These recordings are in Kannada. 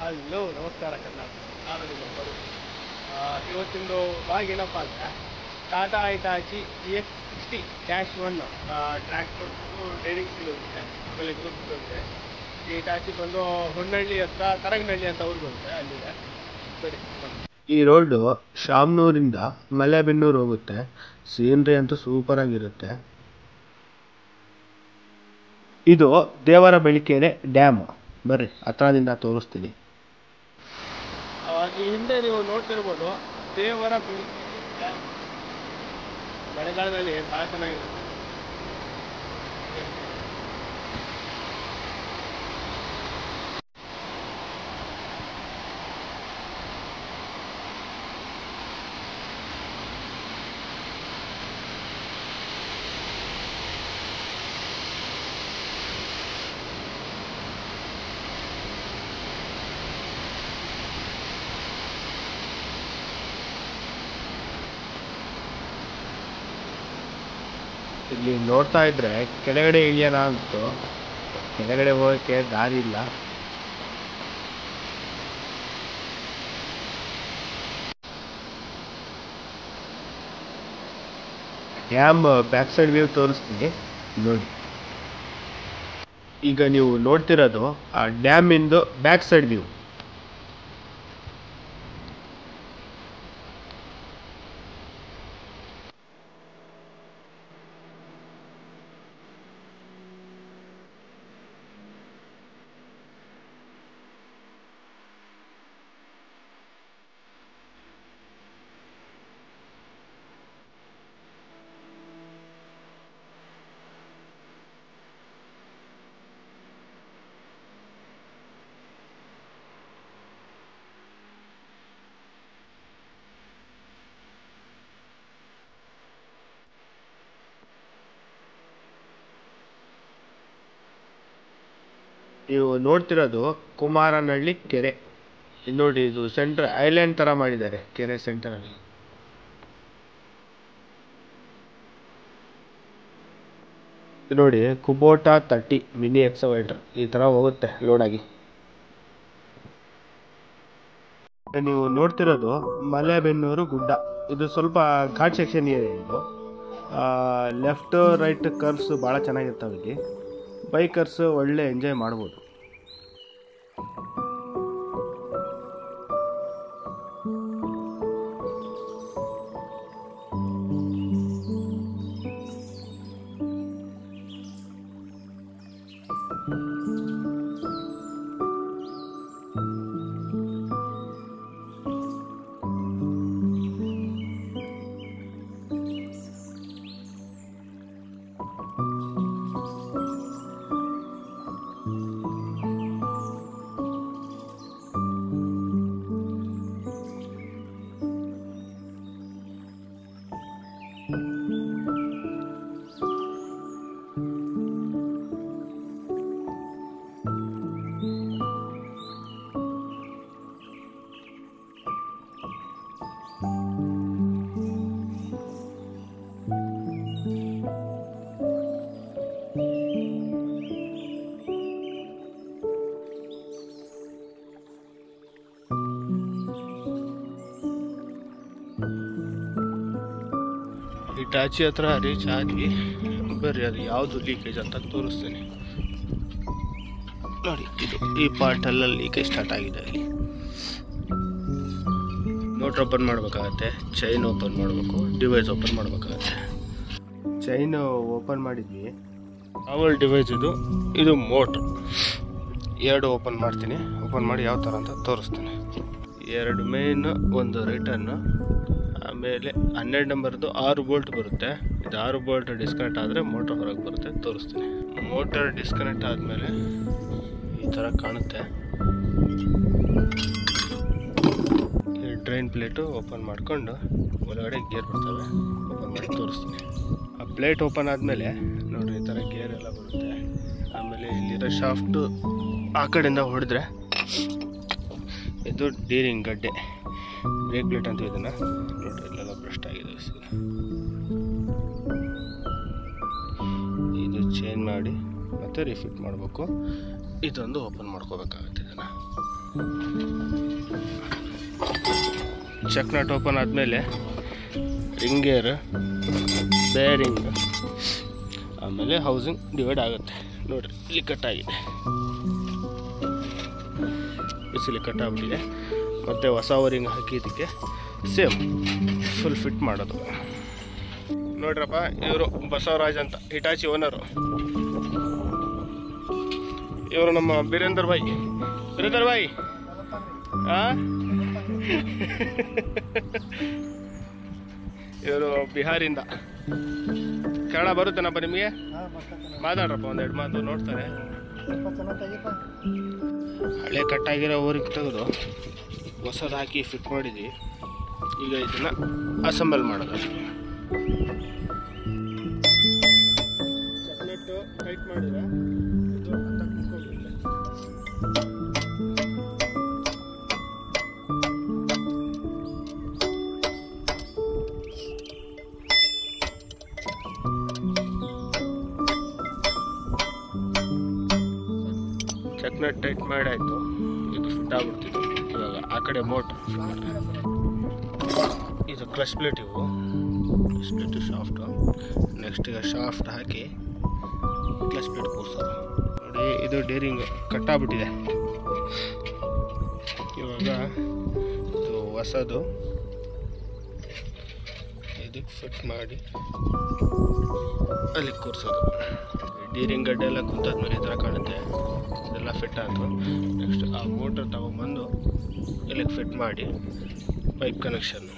ಹಲೋ ನಮಸ್ಕಾರ ಕರ್ನಾಟಕ. ನಾನು ನಿಮ್ಮ ಬರು ಇವತ್ತಿಂದು ಭಾಗ ಏನಪ್ಪ ಅಂದರೆ ಟಾಟಾ ಐಟಾಚಿ GX60 -1 ಟ್ರ್ಯಾಕ್ಟರ್ ಡೈರಿಂಗ್ ಸಿಗುತ್ತೆ. ಆಮೇಲೆ ಗ್ರೂಪ್ ಬರುತ್ತೆ. ಈ ಐಟಾಚಿ ಬಂದು ಹೊನ್ನಳ್ಳಿ ಹತ್ರ ಕರಂಗನಹಳ್ಳಿ ಅಂತ ಊರು ಬರುತ್ತೆ, ಅಲ್ಲಿದೆ. ಬನ್ನಿ. ಈ ರೋಡು ಶಾಮನೂರಿಂದ ಮಲೆಬೆನ್ನೂರು ಹೋಗುತ್ತೆ. ಸೀನರಿ ಅಂತೂ ಸೂಪರ್ ಆಗಿರುತ್ತೆ. ಇದು ದೇವರ ಬೆಳಕೆರೆ ಡ್ಯಾಮ್. ಬರ್ರಿ ಹತ್ರದಿಂದ ತೋರಿಸ್ತೀನಿ. ಈ ಹಿಂದೆ ನೀವು ನೋಡ್ತಿರ್ಬೋದು ದೇವರ ಬೆಳಕೆರೆ ಡ್ಯಾಮ್. ಮಳೆಗಾಲದಲ್ಲಿ ಭಾಳ ಚೆನ್ನಾಗಿರುತ್ತೆ. ಇಲ್ಲಿ ನೋಡ್ತಾ ಇದ್ರೆ ಕೆಳಗಡೆ ಇಳಿಯೋಣ ಅಂತು, ಕೆಳಗಡೆ ಹೋಗೋಕ್ಕೆ ದಾರಿ ಇಲ್ಲ. ಡ್ಯಾಮ್ ಬ್ಯಾಕ್ ಸೈಡ್ ವ್ಯೂ ತೋರಿಸ್ತೀನಿ ನೋಡಿ. ಈಗ ನೀವು ನೋಡ್ತಿರೋದು ಆ ಡ್ಯಾಮ್ ಇಂದು ಬ್ಯಾಕ್ ಸೈಡ್ ವ್ಯೂ. ನೀವು ನೋಡ್ತಿರೋದು ಕುಮಾರನಹಳ್ಳಿ ಕೆರೆ. ಇಲ್ಲಿ ನೋಡಿ, ಇದು ಸೆಂಟರ್ ಐಲ್ಯಾಂಡ್ ತರ ಮಾಡಿದ್ದಾರೆ ಕೆರೆ ಸೆಂಟರ್ ಅಲ್ಲಿ. ನೋಡಿ, ಕುಬೋಟಾ 30 ಮಿನಿ ಎಕ್ಸವೇಟರ್ ಈ ತರ ಹೋಗುತ್ತೆ ಲೋಡ್ ಆಗಿ. ನೀವು ನೋಡ್ತಿರೋದು ಮಲೆಬೆನ್ನೂರು ಗುಡ್ಡ. ಇದು ಸ್ವಲ್ಪ ಘಾಟ್ ಸೆಕ್ಷನ್ ಇದೆ. ಇದು ಲೆಫ್ಟ್ ರೈಟ್ ಕರ್ವ್ಸ್ ಭಾಳ ಚೆನ್ನಾಗಿರ್ತಾವೆ. ಇಲ್ಲಿ ಬೈಕರ್ಸ್ ಒಳ್ಳೆ ಎಂಜಾಯ್ ಮಾಡ್ಬೋದು. ಇಟಾಚಿ ಹತ್ರ ರೀಚ್ ಆಗಿ ಬರ್ರಿ, ಅದು ಯಾವುದು ಲೀಕೇಜ್ ಅಂತ ತೋರಿಸ್ತೀನಿ ನೋಡಿ. ಇದು ಈ ಪಾರ್ಟಲ್ಲಿ ಲೀಕೇಜ್ ಸ್ಟಾರ್ಟ್ ಆಗಿದೆ. ಅಲ್ಲಿ ಮೋಟ್ರ್ ಓಪನ್ ಮಾಡಬೇಕಾಗತ್ತೆ, ಚೈನ್ ಓಪನ್ ಮಾಡಬೇಕು, ಡಿವೈಸ್ ಓಪನ್ ಮಾಡಬೇಕಾಗತ್ತೆ. ಚೈನ್ ಓಪನ್ ಮಾಡಿದ್ವಿ, ಮಾಮೂಲಿ ಡಿವೈಸ್ ಇದು ಮೋಟ್ರ್. ಎರಡು ಓಪನ್ ಮಾಡ್ತೀನಿ. ಓಪನ್ ಮಾಡಿ ಯಾವ ಥರ ಅಂತ ತೋರಿಸ್ತೀನಿ. ಎರಡು ಮೇನ್, ಒಂದು ರಿಟರ್ನ್. ಆಮೇಲೆ 12 ನಂಬರ್ದು 6 ಬೋಲ್ಟ್ ಬರುತ್ತೆ. ಇದು 6 ಬೋಲ್ಟ್ ಡಿಸ್ಕನೆಕ್ಟ್ ಆದರೆ ಮೋಟ್ರ್ ಹೊರಗೆ ಬರುತ್ತೆ, ತೋರಿಸ್ತೀನಿ. ಮೋಟರ್ ಡಿಸ್ಕನೆಕ್ಟ್ ಆದಮೇಲೆ ಈ ಥರ ಕಾಣುತ್ತೆ. ಈ ಡ್ರೈನ್ ಪ್ಲೇಟು ಓಪನ್ ಮಾಡಿಕೊಂಡು ಒಳಗಡೆ ಗೇರ್ ಬರ್ತವೆ, ಓಪನ್ ಮಾಡಿ ತೋರಿಸ್ತೀನಿ. ಆ ಪ್ಲೇಟ್ ಓಪನ್ ಆದಮೇಲೆ ನೋಡಿರಿ ಈ ಥರ ಗೇರ್ ಎಲ್ಲ ಬರುತ್ತೆ. ಆಮೇಲೆ ಇಲ್ಲಿರೋ ಶಾಫ್ಟು ಆ ಕಡೆಯಿಂದ ಹೊಡೆದ್ರೆ ಇದು ಡೀರಿಂಗ್ ಗಡ್ಡೆ, ಬ್ರೇಕ್ ಪ್ಲೇಟ್ ಅಂತ ಇದನ್ನು ನೋಡ್ರಿ, ಇಲ್ಲೆಲ್ಲ ಬ್ರಸ್ಟ್ ಆಗಿದೆ. ಇದು ಚೇಂಜ್ ಮಾಡಿ ಮತ್ತೆ ರಿಫಿಟ್ ಮಾಡಬೇಕು. ಇದೊಂದು ಓಪನ್ ಮಾಡ್ಕೋಬೇಕಾಗುತ್ತೆ. ಇದನ್ನು ಚೆಕ್ ನಟ್ ಓಪನ್ ಆದಮೇಲೆ ರಿಂಗ್ ಗೇರ್, ಬೇರಿಂಗ್, ಆಮೇಲೆ ಹೌಸಿಂಗ್ ಡಿವೈಡ್ ಆಗುತ್ತೆ. ನೋಡಿರಿ ಇಲ್ಲಿ ಕಟ್ಟಾಗಿದೆ, ಬಿಸಿಲಿ ಕಟ್ಟಾಗ್ಬಿಟ್ಟಿದೆ. ಮತ್ತು ಹೊಸ ಓರಿಂಗ್ ಹಾಕಿ ಇದಕ್ಕೆ ಸೇಮ್ ಫುಲ್ ಫಿಟ್ ಮಾಡೋದು. ನೋಡ್ರಪ್ಪ, ಇವರು ಬಸವರಾಜ್ ಅಂತ ಹಿಟಾಚಿ ಓನರು. ಇವರು ನಮ್ಮ ಬೀರೇಂದರ್ ಭಾಯ್. ಇವರು ಬಿಹಾರಿಂದ. ಕನ್ನಡ ಬರುತ್ತೇನಪ್ಪ ನಿಮಗೆ? ಮಾತಾಡ್ರಪ್ಪ ಒಂದೆರಡು ಮಾತು, ನೋಡ್ತಾರೆ. ಹಳೆ ಕಟ್ಟಾಗಿರೋ ಊರಿಗೆ ತೆಗೆದು ಹೊಸದು ಹಾಕಿ ಫಿಟ್ ಮಾಡಿದ್ವಿ. ಈಗ ಇದನ್ನು ಅಸೆಂಬಲ್ ಮಾಡೋದು. ಚಾಕ್ಲೇಟು ಟೈಟ್ ಮಾಡಿದ್ರೆ ಇದು ಕುತ್ಕೊಂಡ್ಬಿಡುತ್ತೆ. ಚೆಕ್ನಟ್ ಟೈಟ್ ಮಾಡಾಯಿತು, ಇದು ಫಿಟ್ ಆಗ್ಬಿಡ್ತಿತ್ತು. ಇವಾಗ ಆ ಕಡೆ ಮೋಟ್ರ್ ಇದು ಕ್ಲಚ್ ಪ್ಲೇಟ್. ಇವು ಕ್ಲಚ್ ಪ್ಲೇಟು ಶಾಫ್ಟು. ನೆಕ್ಸ್ಟ್ ಈಗ ಶಾಫ್ಟ್ ಹಾಕಿ ಕ್ಲಚ್ ಪ್ಲೇಟ್ ಕೂರಿಸೋದು. ನೋಡಿ, ಇದು ಡೇರಿಂಗ್ ಕಟ್ಟಾಗ್ಬಿಟ್ಟಿದೆ. ಇವಾಗ ಇದು ಹೊಸದು ಇದಕ್ಕೆ ಫಿಟ್ ಮಾಡಿ ಅಲ್ಲಿ ಕೂರಿಸೋದು. ಡೀರಿಂಗ್ ಗಡ್ಡೆ ಎಲ್ಲ ಕುಂತಾದ್ಮೇಲೆ ಈ ಥರ ಕಾಣುತ್ತೆ. ಇದೆಲ್ಲ ಫಿಟ್ ಆಯಿತು. ನೆಕ್ಸ್ಟ್ ಆ ಮೋಟ್ರ್ ತಗೊಂಬಂದು ಇಲ್ಲಿಗೆ ಫಿಟ್ ಮಾಡಿ ಪೈಪ್ ಕನೆಕ್ಷನ್ನು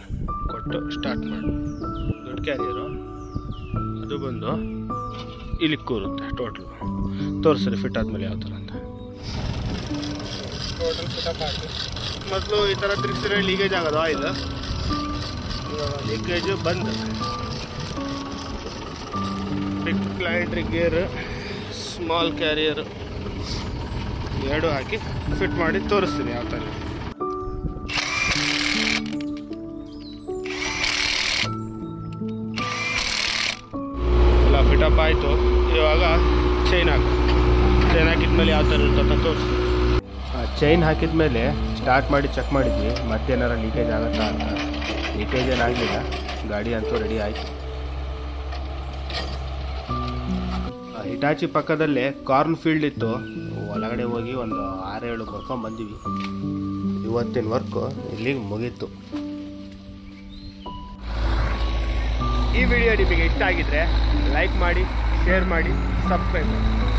ಕೊಟ್ಟು ಸ್ಟಾರ್ಟ್ ಮಾಡಿ. ದೊಡ್ಡ ಕ್ಯಾರಿಯರು ಅದು ಬಂದು ಇಲ್ಲಿಗೆ ಕೂರುತ್ತೆ. ಟೋಟಲ್ ತೋರಿಸ್ರಿ ಫಿಟ್ ಆದಮೇಲೆ ಯಾವ ಥರ ಅಂತ. ಟೋಟಲ್ ಫಿಟಪ್ ಆಗಿ ಮೊದಲು ಈ ಥರ ತಿರುಗಿಸಿದ್ರೆ ಲೀಕೇಜ್ ಆಗೋದು ಆಯಿಲ್. ಇವಾಗ ಲೀಕೇಜು ಬಂದು ಬಿಗ್ ಪ್ಲಾಂಟ್ರಿ ಗೇರ್, ಸ್ಮಾಲ್ ಕ್ಯಾರಿಯರ್ ಎರಡು ಹಾಕಿ ಫಿಟ್ ಮಾಡಿ ತೋರಿಸ್ತೀನಿ ಯಾವ ಥರ. ಎಲ್ಲ ಫಿಟಪ್ ಆಯಿತು. ಇವಾಗ ಚೈನ್ ಹಾಕಿದ್ಮೇಲೆ ಯಾವ ಥರ ಇರ್ತಂತ ತೋರಿಸ್ತೀನಿ. ಚೈನ್ ಹಾಕಿದ್ಮೇಲೆ ಸ್ಟಾರ್ಟ್ ಮಾಡಿ ಚೆಕ್ ಮಾಡಿದ್ವಿ ಮತ್ತೇನಾರ ಲೀಕೇಜ್ ಆಗುತ್ತಾ ಅಂತ. ಲೀಕೇಜ್ ಏನಾಗಲಿಲ್ಲ, ಗಾಡಿ ಅಂತೂ ರೆಡಿ ಆಯಿತು. ಹಿಟಾಚಿ ಪಕ್ಕದಲ್ಲೇ ಕಾರ್ನ್ ಫೀಲ್ಡ್ ಇತ್ತು. ಒಳಗಡೆ ಹೋಗಿ ಒಂದು 6-7 ಬರ್ಕೊಂಡು ಬಂದಿವಿ. ಇವತ್ತಿನ ವರ್ಕು ಇಲ್ಲಿಗೆ ಮುಗೀತು. ಈ ವಿಡಿಯೋ ನಿಮಗೆ ಇಷ್ಟ ಆಗಿದ್ರೆ ಲೈಕ್ ಮಾಡಿ, ಶೇರ್ ಮಾಡಿ, ಸಬ್ಸ್ಕ್ರೈಬ್ ಮಾಡಿ.